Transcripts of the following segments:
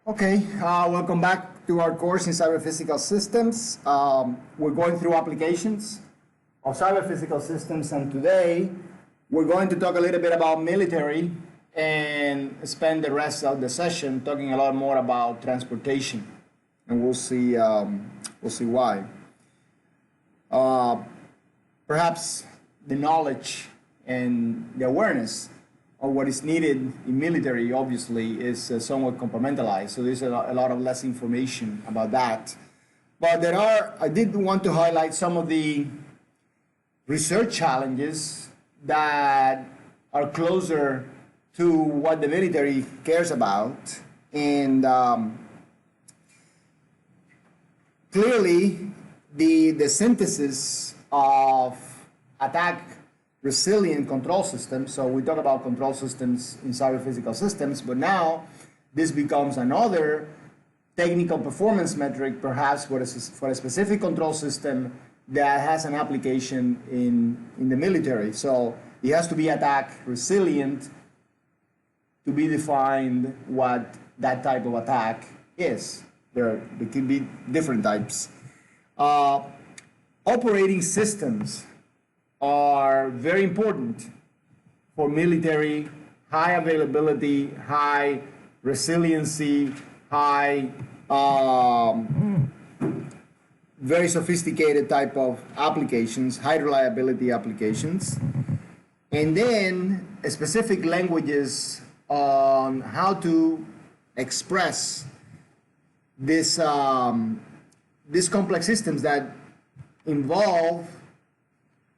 Okay, welcome back to our course in cyber physical systems. We're going through applications of cyber physical systems, and today we're going to talk a little bit about military and spend the rest of the session talking a lot more about transportation, and we'll see why. Perhaps the knowledge and the awareness of what is needed in military obviously is somewhat compartmentalized, so there's a lot of less information about that. But I did want to highlight some of the research challenges that are closer to what the military cares about. And clearly the synthesis of attack resilient control systems. So we talk about control systems in cyber physical systems, but now this becomes another technical performance metric, perhaps for a specific control system that has an application in the military. So it has to be attack resilient to be defined what that type of attack is. There could be different types. Operating systems are very important for military, high availability, high resiliency, high, very sophisticated type of applications, high reliability applications. And then specific languages on how to express these complex systems that involve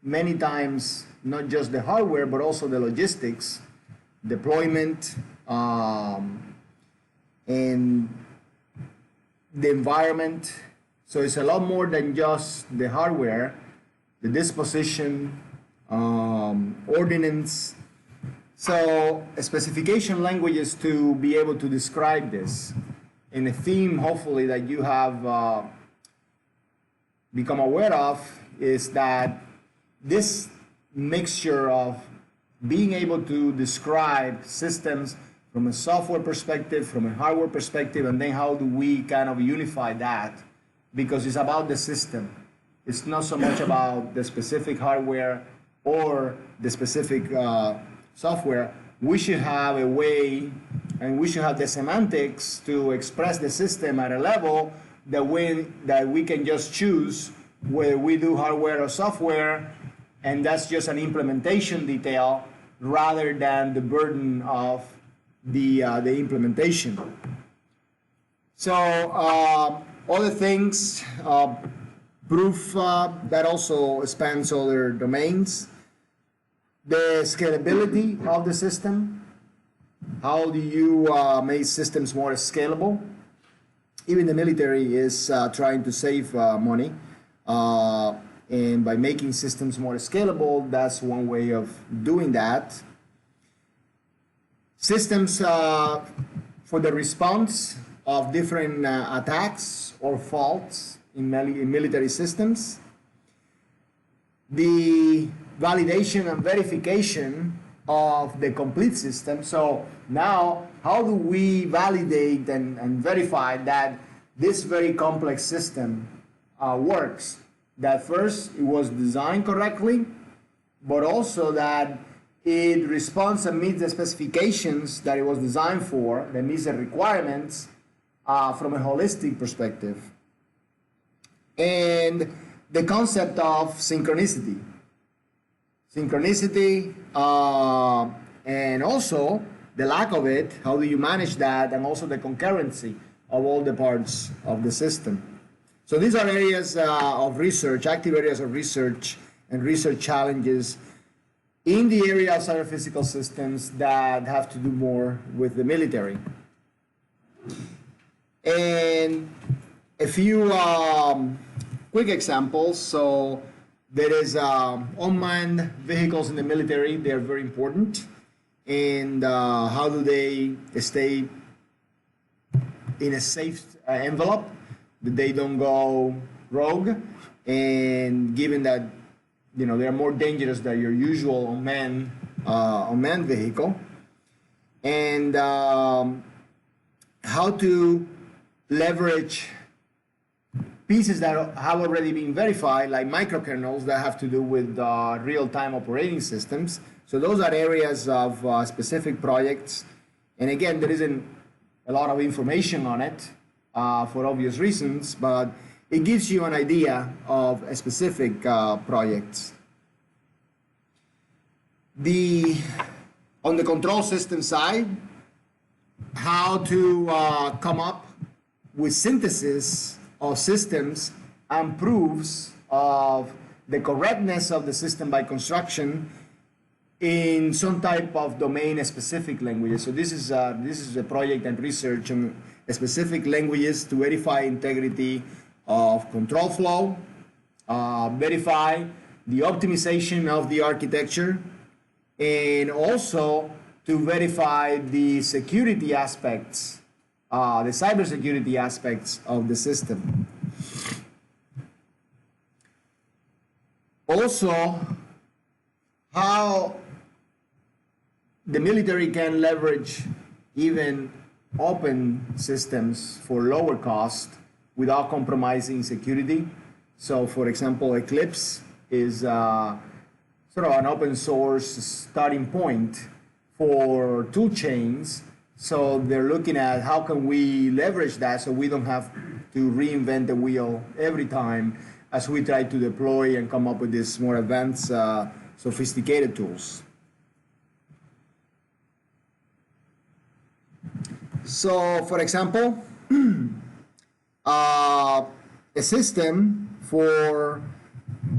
many times not just the hardware but also the logistics, deployment, and the environment. So it's a lot more than just the hardware, the disposition, ordinance. So specification languages to be able to describe this. And a theme hopefully that you have become aware of is that this mixture of being able to describe systems from a software perspective, from a hardware perspective, and then how do we kind of unify that, because it's about the system. It's not so much about the specific hardware or the specific software. We should have a way, and we should have the semantics to express the system at a level that we can just choose whether we do hardware or software, and that's just an implementation detail rather than the burden of the implementation. So other things, proof that also spans other domains. The scalability of the system. How do you make systems more scalable? Even the military is trying to save money. And by making systems more scalable, that's one way of doing that. Systems for the response of different attacks or faults in military systems. The validation and verification of the complete system. So now, how do we validate and verify that this very complex system works? That first, it was designed correctly, but also that it responds and meets the specifications that it was designed for, that meets the requirements from a holistic perspective. And the concept of synchronicity. Synchronicity, and also the lack of it, how do you manage that, and also the concurrency of all the parts of the system. So these are areas of research, active areas of research and research challenges in the area of cyber physical systems that have to do more with the military. And a few quick examples. So there is unmanned vehicles in the military. They are very important. And how do they stay in a safe envelope, that they don't go rogue, and given that they're more dangerous than your usual unmanned vehicle. And how to leverage pieces that have already been verified, like microkernels that have to do with real-time operating systems. So those are areas of specific projects. And again, there isn't a lot of information on it for obvious reasons, but it gives you an idea of a specific projects. On the control system side, how to come up with synthesis of systems and proofs of the correctness of the system by construction in some type of domain-specific languages. So this is a project and research on specific languages to verify integrity of control flow, verify the optimization of the architecture, and also to verify the security aspects, the cybersecurity aspects of the system. Also, how the military can leverage even open systems for lower cost without compromising security. So, for example, Eclipse is sort of an open source starting point for tool chains. So they're looking at how can we leverage that so we don't have to reinvent the wheel every time as we try to deploy and come up with these more advanced, sophisticated tools. So, for example, a system for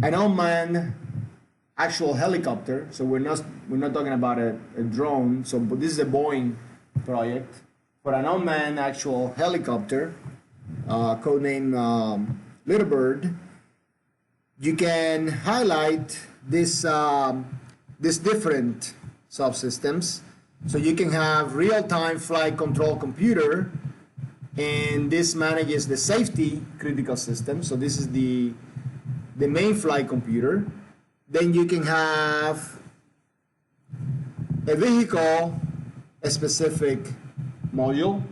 an unmanned actual helicopter. So we're not talking about a drone. So, but this is a Boeing project for an unmanned actual helicopter, codenamed Little Bird. You can highlight this different subsystems. So you can have real-time flight control computer, and this manages the safety critical system. So this is the main flight computer. Then you can have a vehicle, a specific module,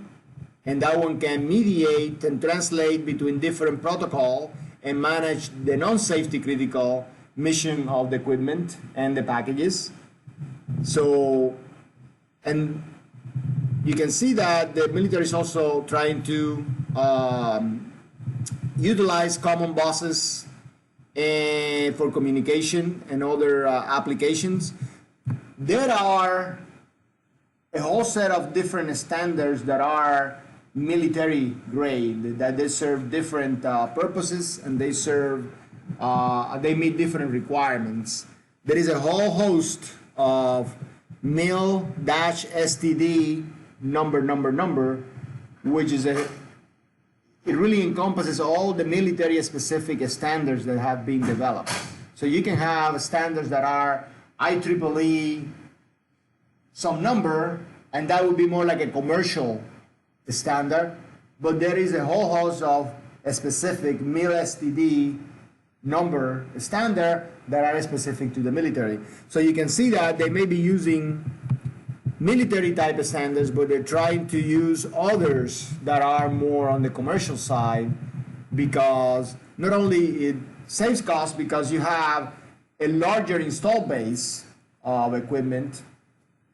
and that one can mediate and translate between different protocol and manage the non-safety critical mission of the equipment and the packages. So, and you can see that the military is also trying to utilize common buses for communication and other applications. There are a whole set of different standards that are military grade, that they serve different purposes, and they meet different requirements. There is a whole host of MIL-STD number, which is it really encompasses all the military specific standards that have been developed. So you can have standards that are IEEE some number, and that would be more like a commercial standard, but there is a whole host of a specific MIL-STD number standard that are specific to the military. So you can see that they may be using military type of standards, but they're trying to use others that are more on the commercial side, because not only it saves costs because you have a larger install base of equipment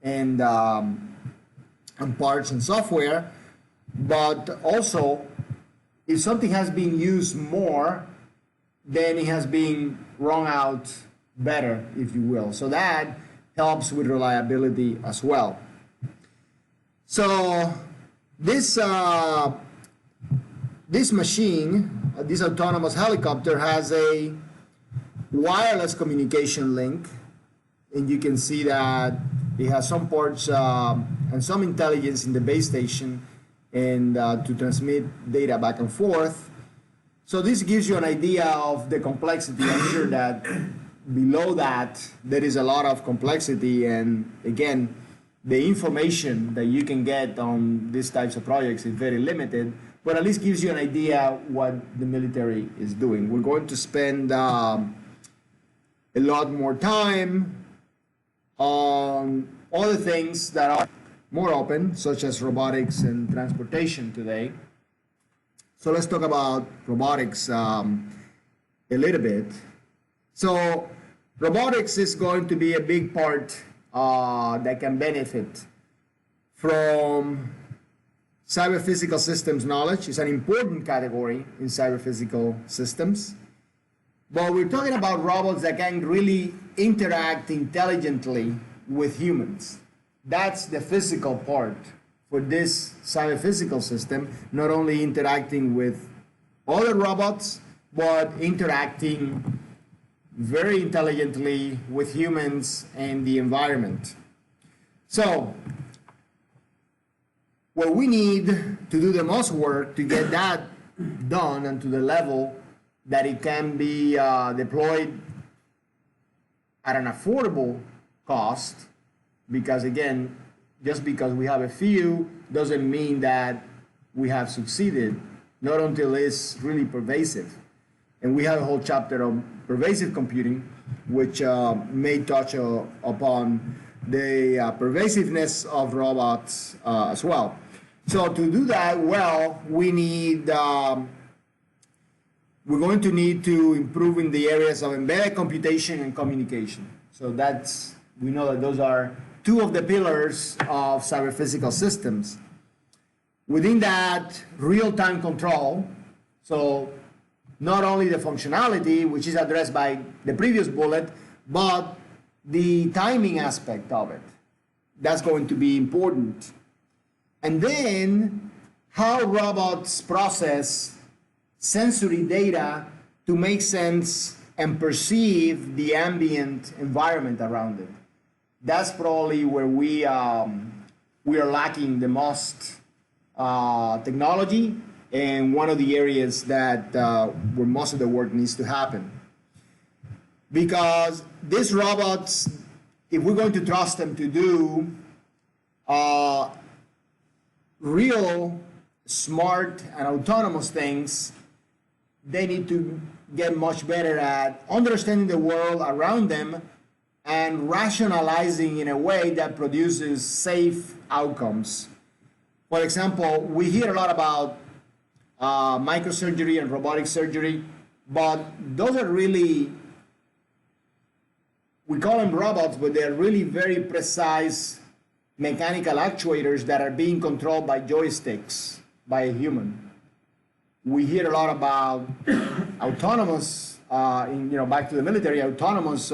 and parts and software, but also if something has been used more, then it has been run out better, if you will. So that helps with reliability as well. So this machine, this autonomous helicopter, has a wireless communication link, and you can see that it has some ports and some intelligence in the base station and to transmit data back and forth. So this gives you an idea of the complexity. I'm sure that below that there is a lot of complexity, and again, the information that you can get on these types of projects is very limited, but at least gives you an idea what the military is doing. We're going to spend a lot more time on other things that are more open, such as robotics and transportation today. So let's talk about robotics a little bit. So robotics is going to be a big part that can benefit from cyber physical systems knowledge. It's an important category in cyber physical systems. But we're talking about robots that can really interact intelligently with humans. That's the physical part for this cyber physical system, not only interacting with other robots, but interacting very intelligently with humans and the environment. So, what we need to do the most work to get that done and to the level that it can be deployed at an affordable cost, because again, just because we have a few doesn't mean that we have succeeded, not until it's really pervasive. And we have a whole chapter on pervasive computing, which may touch upon the pervasiveness of robots as well. So to do that well, we need, we're going to need to improve in the areas of embedded computation and communication. So that's, we know that those are two of the pillars of cyber physical systems. Within that, real-time control. So not only the functionality, which is addressed by the previous bullet, but the timing aspect of it. That's going to be important. And then how robots process sensory data to make sense and perceive the ambient environment around it. That's probably where we are lacking the most technology, and one of the areas that where most of the work needs to happen. Because these robots, if we're going to trust them to do real smart and autonomous things, they need to get much better at understanding the world around them and rationalizing in a way that produces safe outcomes. For example, we hear a lot about microsurgery and robotic surgery, but those are really, we call them robots, but they're really very precise mechanical actuators that are being controlled by joysticks by a human. We hear a lot about autonomous, back to the military, autonomous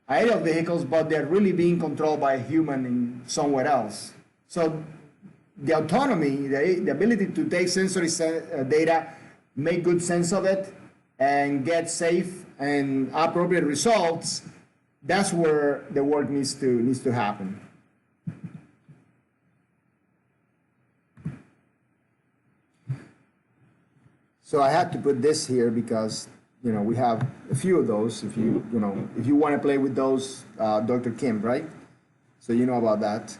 aerial vehicles, but they're really being controlled by a human in somewhere else. So the autonomy, the ability to take sensory data, make good sense of it, and get safe and appropriate results, that's where the work needs to happen. So I had to put this here because we have a few of those. If you want to play with those, Dr. Kim, right? So you know about that.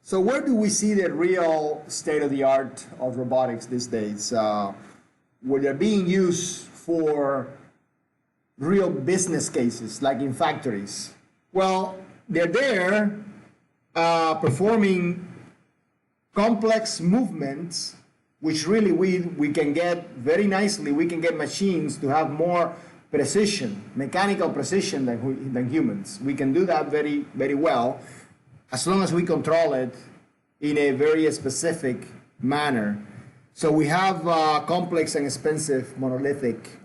So where do we see the real state of the art of robotics these days? Where they're being used for real business cases, like in factories. Well, they're there performing complex movements, which really we can get very nicely. We can get machines to have more precision, mechanical precision than humans. We can do that very, very well, as long as we control it in a very specific manner. So we have complex and expensive monolithic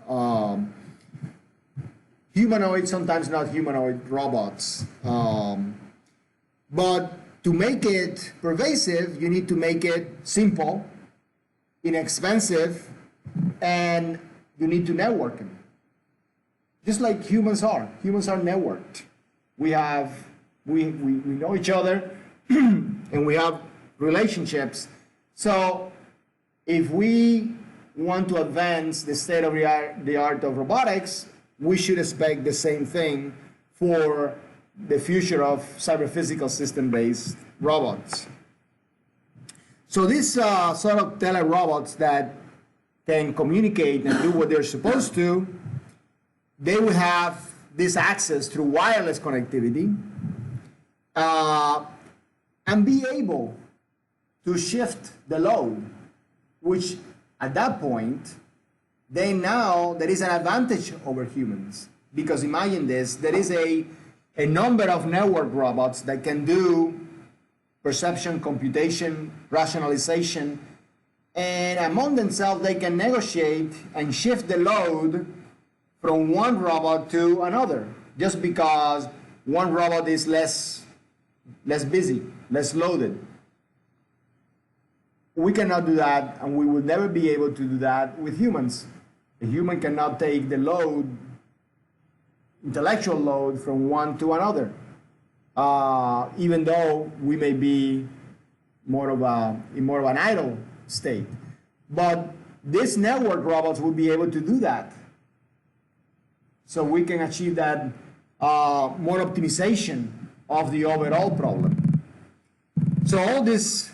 humanoid, sometimes not humanoid robots. But to make it pervasive, you need to make it simple, inexpensive, and you need to network them. Just like humans are. Humans are networked. We know each other and we have relationships. So if we want to advance the state of the art of robotics, we should expect the same thing for the future of cyber-physical system-based robots. So these sort of tele-robots that can communicate and do what they're supposed to, they will have this access through wireless connectivity. and be able to shift the load, which at that point, then now there is an advantage over humans. Because imagine this, there is a number of network robots that can do perception, computation, rationalization, and among themselves they can negotiate and shift the load from one robot to another, just because one robot is less busy, less loaded. We cannot do that, and we will never be able to do that with humans. A human cannot take the load, intellectual load, from one to another, even though we may be in more of an idle state. But these network robots will be able to do that. So we can achieve that more optimization of the overall problem. So all these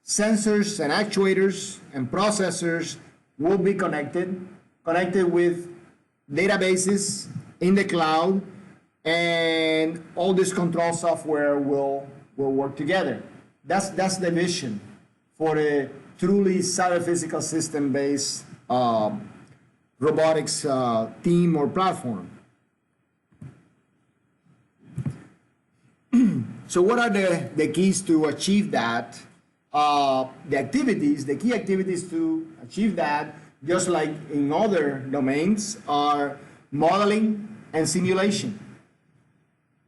sensors and actuators and processors will be connected with databases in the cloud, and all this control software will work together. That's the vision for a truly cyber-physical system-based robotics team or platform. So what are the keys to achieve that? The key activities to achieve that, just like in other domains, are modeling and simulation.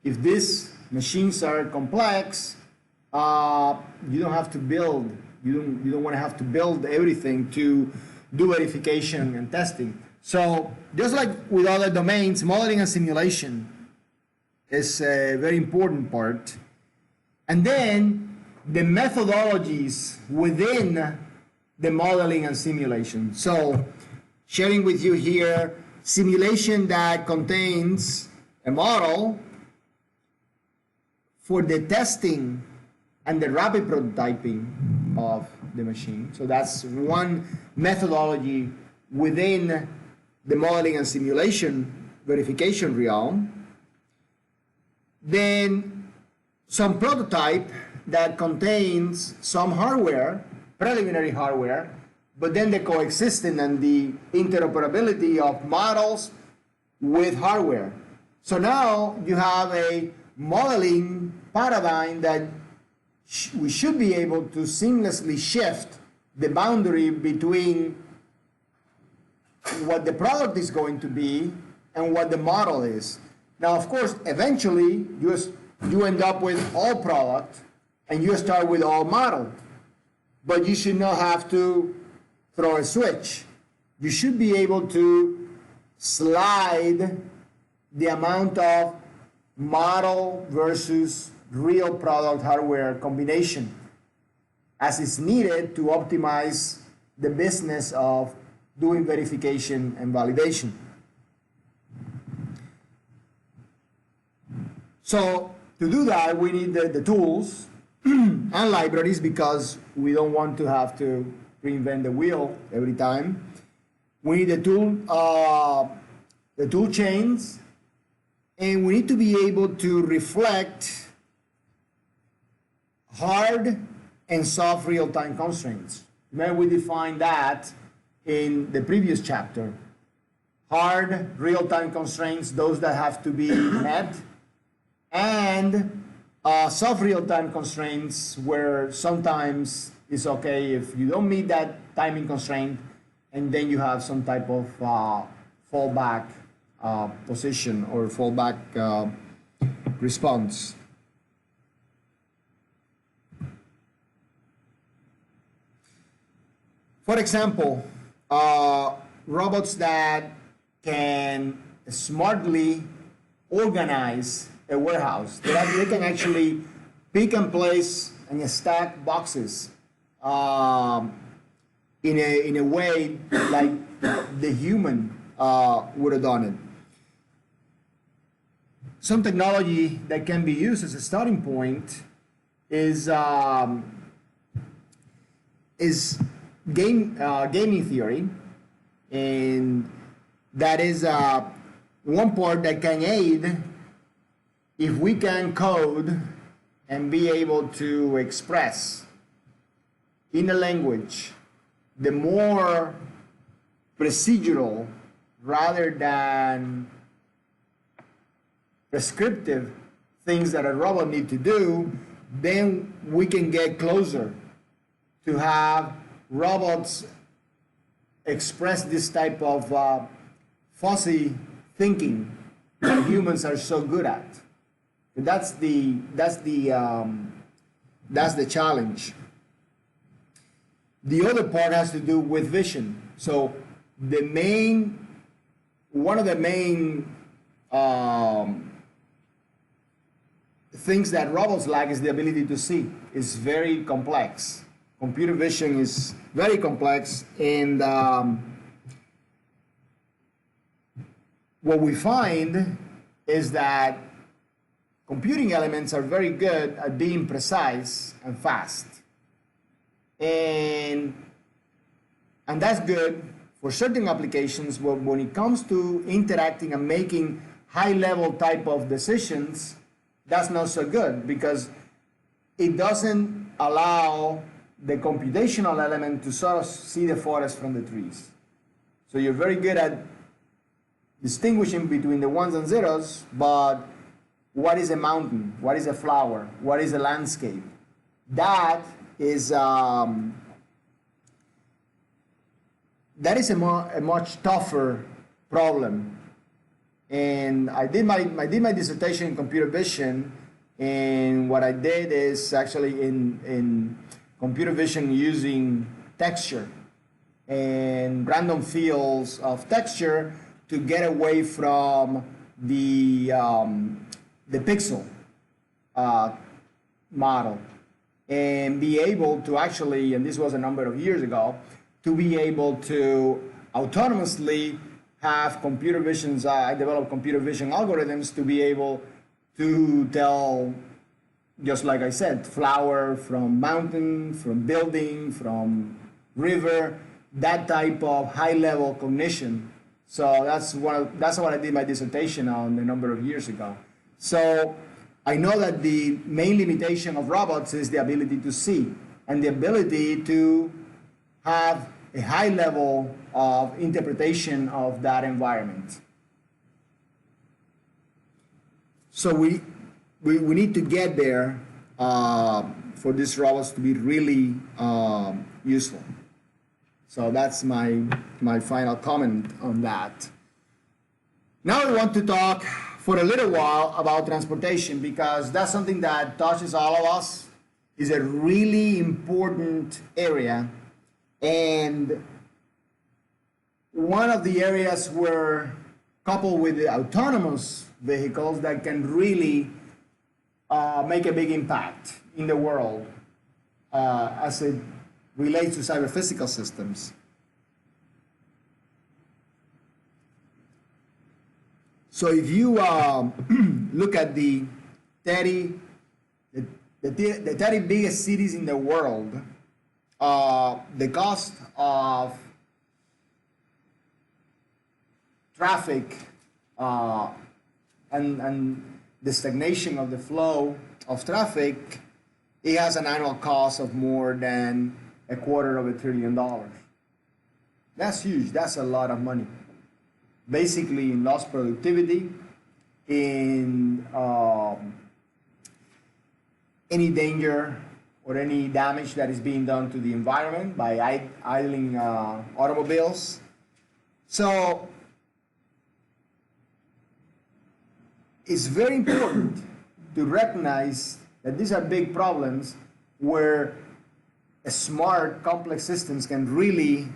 If these machines are complex, you don't have to build, you don't want to have to build everything to do verification and testing. So just like with other domains, modeling and simulation is a very important part. And then the methodologies within the modeling and simulation. So sharing with you here, simulation that contains a model for the testing and the rapid prototyping of the machine. So that's one methodology within the modeling and simulation verification realm. Then some prototype that contains some hardware, preliminary hardware, but then the coexistence and the interoperability of models with hardware. So now you have a modeling paradigm that we should be able to seamlessly shift the boundary between what the product is going to be and what the model is. Now, of course, eventually you end up with all product and you start with all model, but you should not have to throw a switch. You should be able to slide the amount of model versus real product hardware combination as is needed to optimize the business of doing verification and validation. So to do that, we need the tools and libraries, because we don't want to have to reinvent the wheel every time. We need the tool chains, and we need to be able to reflect hard and soft real-time constraints. Remember, we defined that in the previous chapter. Hard real-time constraints, those that have to be met, and soft real-time constraints, where sometimes it's okay if you don't meet that timing constraint, and then you have some type of fallback position or fallback response. For example, robots that can smartly organize a warehouse. They can actually pick and place and stack boxes in a way like the human would have done it. Some technology that can be used as a starting point is gaming theory, and that is one part that can aid if we can code and be able to express in a language the more procedural rather than prescriptive things that a robot need to do, then we can get closer to have robots express this type of fuzzy thinking that humans are so good at. That's the challenge. The other part has to do with vision. So one of the main things that robots lack is the ability to see. It's very complex. Computer vision is very complex, and what we find is that computing elements are very good at being precise and fast. And that's good for certain applications, but when it comes to interacting and making high-level type of decisions, that's not so good because it doesn't allow the computational element to sort of see the forest from the trees. So you're very good at distinguishing between the ones and zeros, but what is a mountain? What is a flower? What is a landscape? That is a much tougher problem. And I did my dissertation in computer vision, and what I did is actually in computer vision using texture and random fields of texture to get away from the pixel model and be able to actually, and this was a number of years ago, to be able to autonomously have computer visions. I developed computer vision algorithms to be able to tell, just like I said, flower from mountain, from building, from river, that type of high-level cognition. So that's what I did my dissertation on a number of years ago. So I know that the main limitation of robots is the ability to see and the ability to have a high level of interpretation of that environment. So we need to get there for these robots to be really useful. So that's my final comment on that. Now I want to talk for a little while about transportation, because that's something that touches all of us. Is a really important area, and one of the areas where, coupled with the autonomous vehicles, that can really make a big impact in the world as it relates to cyber-physical systems. So if you look at the 30 biggest cities in the world, the cost of traffic and the stagnation of the flow of traffic, it has an annual cost of more than $250 billion. That's huge. That's a lot of money. Basically, in lost productivity, in any danger or any damage that is being done to the environment by idling automobiles. So it's very important to recognize that these are big problems where smart, complex systems can really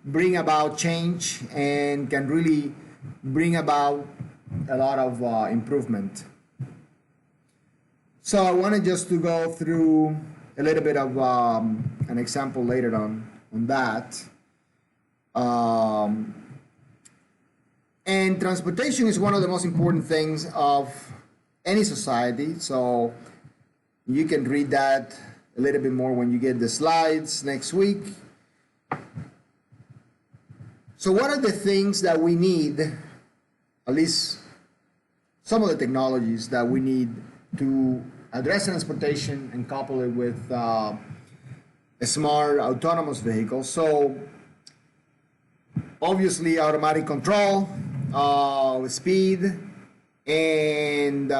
bring about change and can really bring about a lot of improvement. So I wanted just to go through a little bit of an example later on that. And transportation is one of the most important things of any society. So you can read that a little bit more when you get the slides next week. So what are the things that we need, at least some of the technologies that we need to address transportation and couple it with a smart autonomous vehicle. So obviously automatic control, speed, and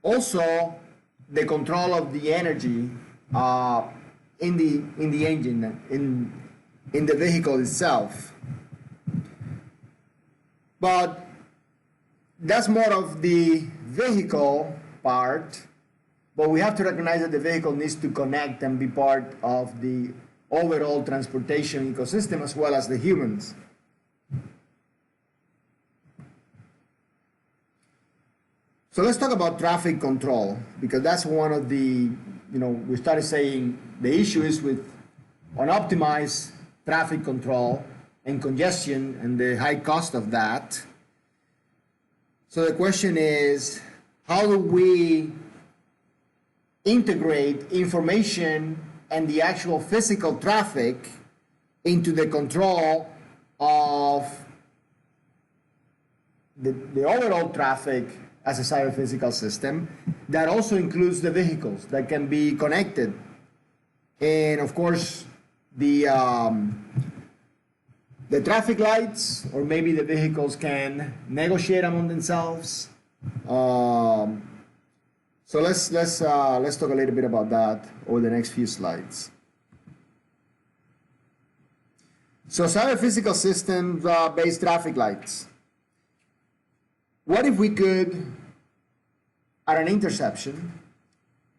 also the control of the energy in the engine, in the vehicle itself. But that's more of the vehicle part, but we have to recognize that the vehicle needs to connect and be part of the overall transportation ecosystem as well as the humans. So let's talk about traffic control, because that's one of the, we started saying the issue is with unoptimized traffic control and congestion and the high cost of that. So the question is, how do we integrate information and the actual physical traffic into the control of the overall traffic as a cyber-physical system that also includes the vehicles that can be connected? And of course, the traffic lights, or maybe the vehicles can negotiate among themselves. So let's talk a little bit about that over the next few slides. So cyber-physical systems based traffic lights. What if we could, at an intersection,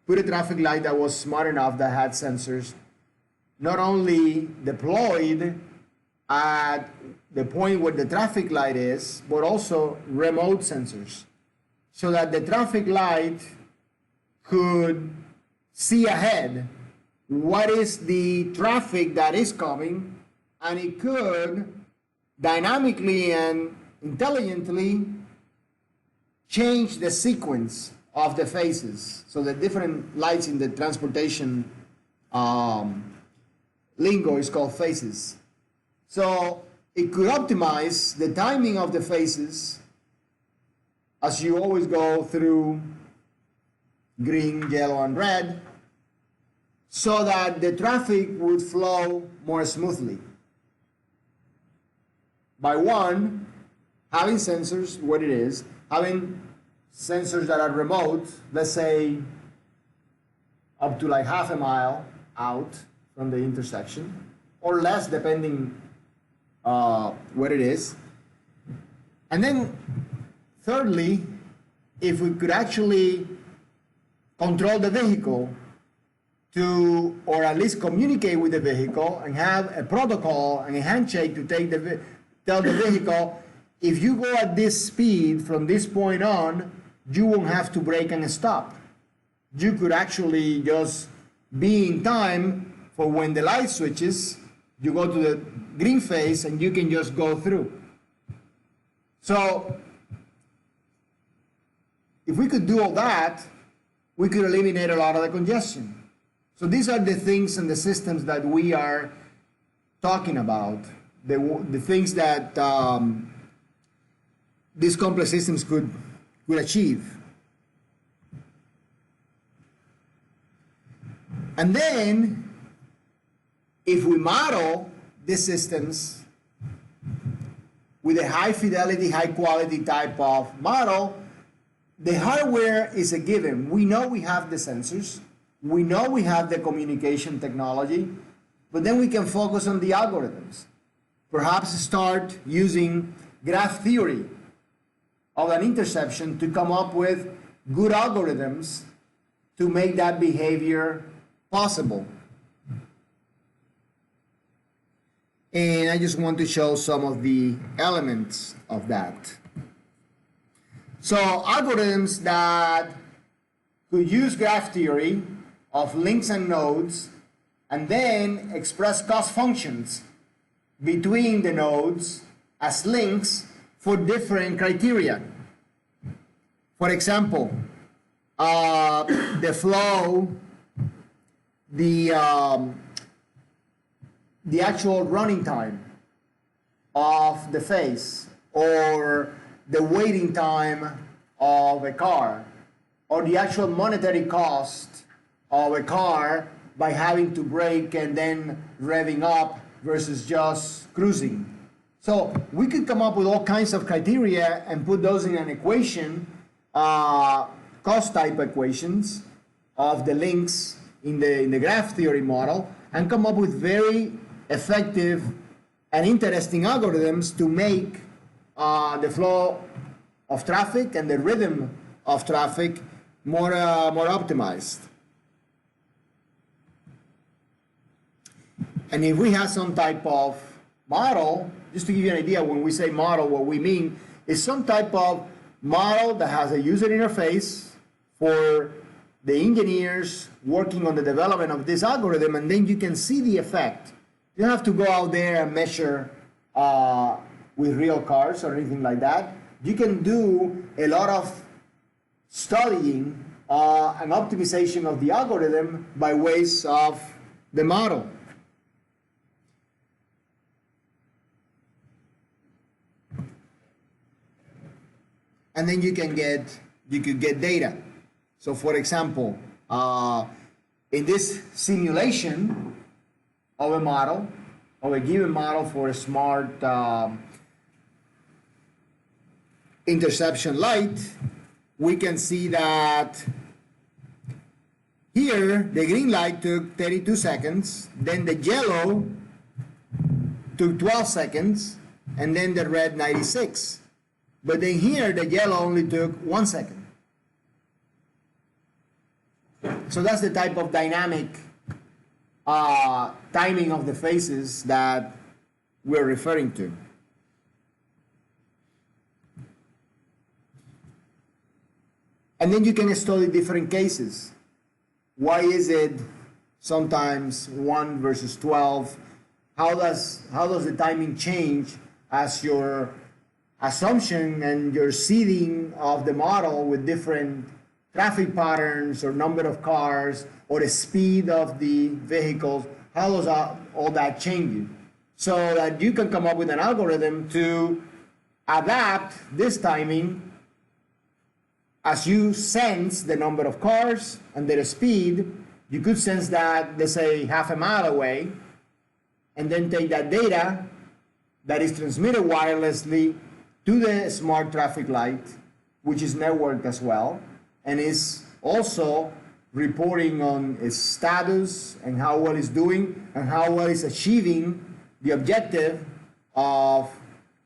put a traffic light that was smart enough, that had sensors, not only deployed at the point where the traffic light is, but also remote sensors, so that the traffic light could see ahead what is the traffic that is coming, and it could dynamically and intelligently change the sequence of the phases. So the different lights in the transportation lingo is called phases. So it could optimize the timing of the phases as you always go through green, yellow, and red, so that the traffic would flow more smoothly. By one, having sensors, what it is, having sensors that are remote, let's say up to like half a mile out from the intersection, or less depending where it is. And then thirdly, if we could actually control the vehicle to, or at least communicate with the vehicle and have a protocol and a handshake to tell the vehicle, if you go at this speed from this point on, you won't have to brake and stop. You could actually just be in time for when the light switches, you go to the green phase and you can just go through. So if we could do all that, we could eliminate a lot of the congestion. So these are the things and the systems that we are talking about, the things that these complex systems could achieve. And then, if we model these systems with a high fidelity, high quality type of model, the hardware is a given. We know we have the sensors, we know we have the communication technology, but then we can focus on the algorithms. Perhaps start using graph theory of an intersection to come up with good algorithms to make that behavior possible. And I just want to show some of the elements of that. So algorithms that could use graph theory of links and nodes and then express cost functions between the nodes as links for different criteria. For example, the flow, the actual running time of the phase, or the waiting time of a car, or the actual monetary cost of a car by having to brake and then revving up versus just cruising. So we could come up with all kinds of criteria and put those in an equation, cost type equations of the links in the graph theory model, and come up with very effective and interesting algorithms to make the flow of traffic and the rhythm of traffic more optimized. And if we have some type of model, just to give you an idea, when we say model, what we mean is some type of model that has a user interface for the engineers working on the development of this algorithm, and then you can see the effect. You don't have to go out there and measure with real cars or anything like that. You can do a lot of studying and optimization of the algorithm by ways of the model. And then you could get data. So for example, in this simulation of a model, of a given model for a smart interception light, we can see that here the green light took 32 seconds, then the yellow took 12 seconds, and then the red 96. But then here the yellow only took 1 second. So that's the type of dynamic timing of the phases that we're referring to. And then you can study different cases. Why is it sometimes 1 versus 12? How does the timing change as your assumption and your seeding of the model with different traffic patterns or number of cars or the speed of the vehicles? How does all that change? So that you can come up with an algorithm to adapt this timing as you sense the number of cars and their speed. You could sense that, let's say, half a mile away, and then take that data that is transmitted wirelessly to the smart traffic light, which is networked as well, and is also reporting on its status and how well it's doing and how well it's achieving the objective of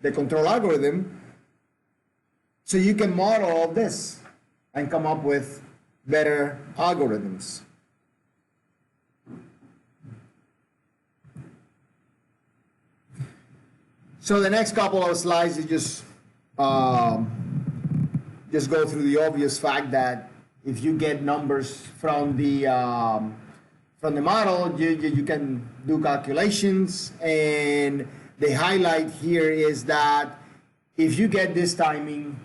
the control algorithm. So you can model all this and come up with better algorithms. So the next couple of slides is just go through the obvious fact that if you get numbers from the model, you can do calculations, and the highlight here is that if you get this timing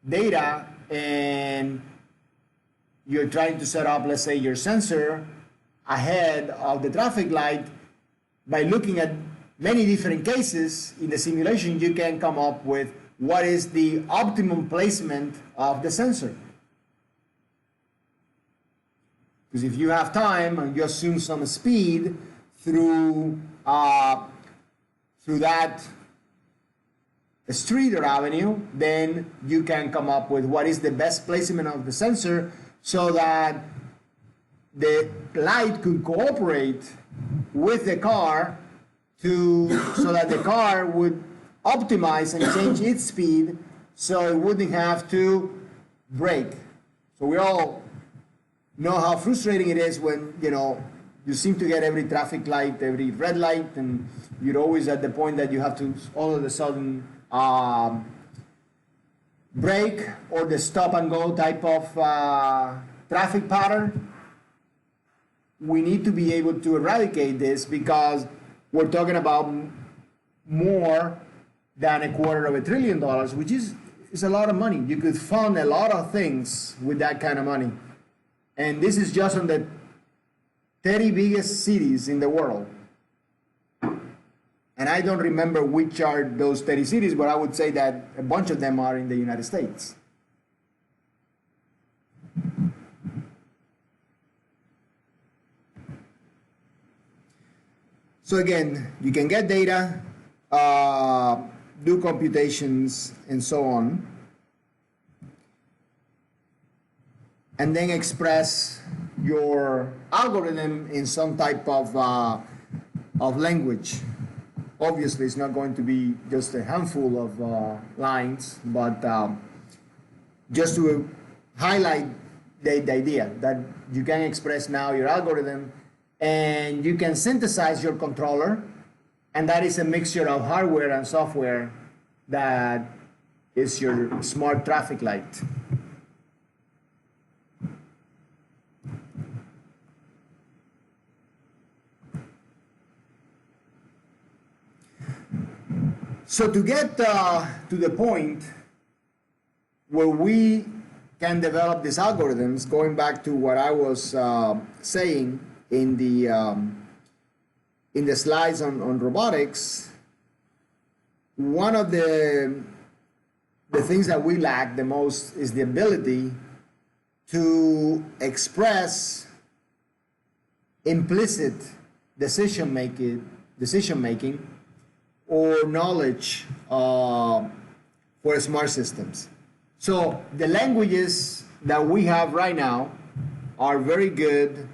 data and you're trying to set up, let's say, your sensor ahead of the traffic light, by looking at many different cases in the simulation, you can come up with what is the optimum placement of the sensor. Because if you have time and you assume some speed through that street or avenue, then you can come up with what is the best placement of the sensor so that the light could cooperate with the car so that the car would optimize and change its speed so it wouldn't have to brake. So we all know how frustrating it is when, you seem to get every traffic light, every red light, and you're always at the point that you have to all of a sudden brake, or the stop and go type of traffic pattern. We need to be able to eradicate this because we're talking about more than $250 billion, which is a lot of money. You could fund a lot of things with that kind of money. And this is just on the 30 biggest cities in the world. And I don't remember which are those 30 cities, but I would say that a bunch of them are in the United States. So again, you can get data, do computations, and so on, and then express your algorithm in some type of language. Obviously, it's not going to be just a handful of lines, but just to highlight the idea that you can express now your algorithm and you can synthesize your controller, and that is a mixture of hardware and software that is your smart traffic light. So to get to the point where we can develop these algorithms, going back to what I was saying in the slides on robotics, one of the things that we lack the most is the ability to express implicit decision making or knowledge for smart systems. So the languages that we have right now are very good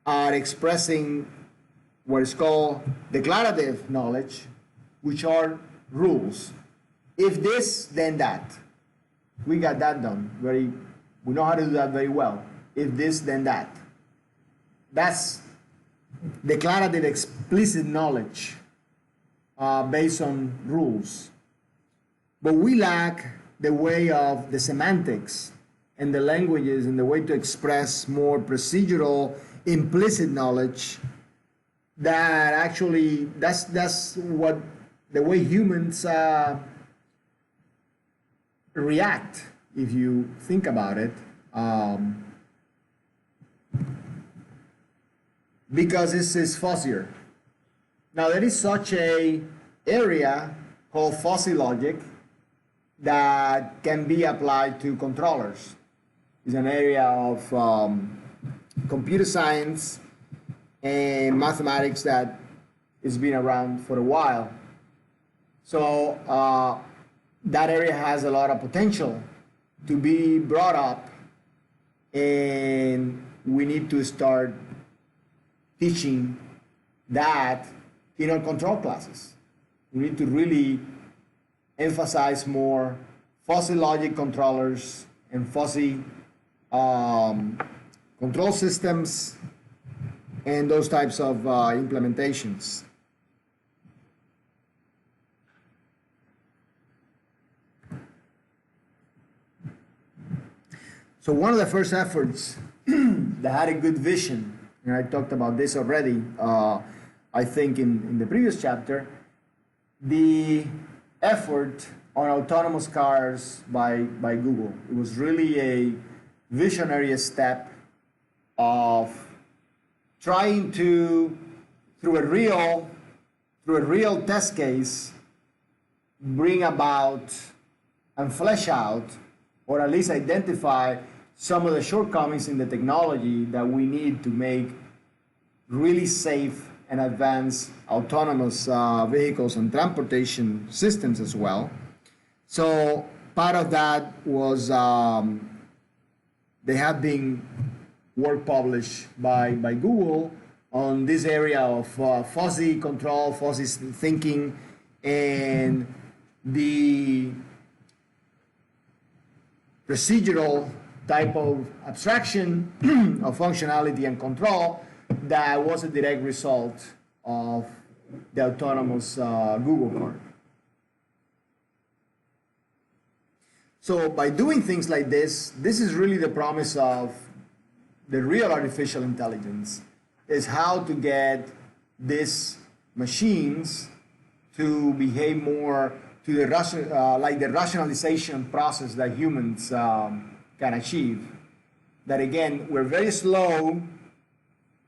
at expressing what is called declarative knowledge, which are rules. If this, then that. We got that done. We know how to do that very well. If this, then that. That's declarative explicit knowledge based on rules. But we lack the way of the semantics and the languages and the way to express more procedural implicit knowledge that actually that's what the way humans react, if you think about it, because this is fuzzier. Now there is such a area called fuzzy logic that can be applied to controllers. It's an area of computer science and mathematics that has been around for a while. So that area has a lot of potential to be brought up, and we need to start teaching that in our control classes. We need to really emphasize more fuzzy logic controllers and fuzzy control systems and those types of implementations. So one of the first efforts that had a good vision, and I talked about this already, I think in the previous chapter, the effort on autonomous cars by Google. It was really a visionary step of trying to, through a real test case, bring about and flesh out, or at least identify some of the shortcomings in the technology that we need to make really safe and advanced autonomous vehicles and transportation systems as well. So part of that was they have been work published by Google on this area of fuzzy control, fuzzy thinking, and the procedural type of abstraction of functionality and control that was a direct result of the autonomous Google car. So by doing things like this is really the promise of the real artificial intelligence, is how to get these machines to behave more to the like the rationalization process that humans can achieve. That again, we're very slow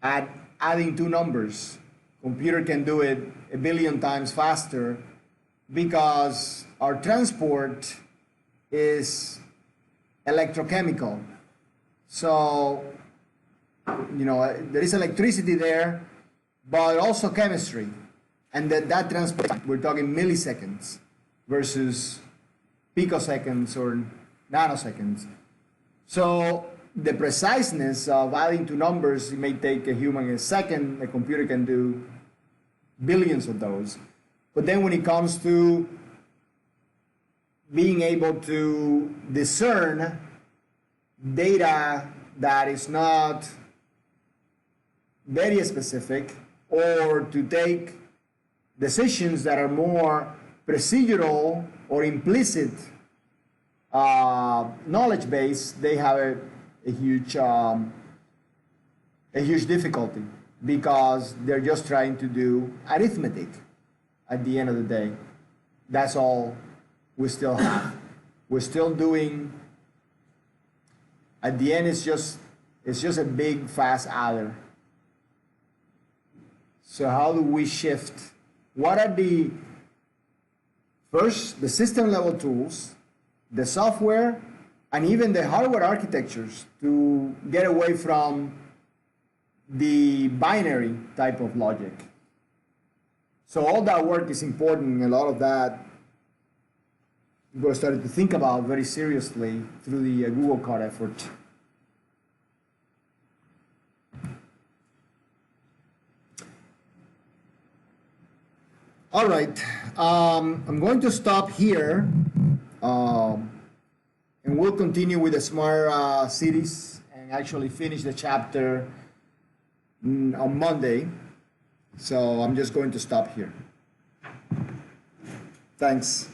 at adding two numbers. Computer can do it 1 billion times faster because our transport is electrochemical. So, you know, there is electricity there, but also chemistry. And that translates, we're talking milliseconds versus picoseconds or nanoseconds. So the preciseness of adding two numbers, it may take a human a second, a computer can do billions of those. But then when it comes to being able to discern data that is not very specific, or to take decisions that are more procedural or implicit knowledge base, they have a huge difficulty, because they're just trying to do arithmetic at the end of the day. That's all we still have. We're still doing, at the end, it's just a big fast adder. So how do we shift? What are the system level tools, the software, and even the hardware architectures to get away from the binary type of logic? So all that work is important, and a lot of that we're starting to think about very seriously through the Google Code effort. All right, I'm going to stop here, and we'll continue with the smart cities and actually finish the chapter on Monday. So I'm just going to stop here. Thanks.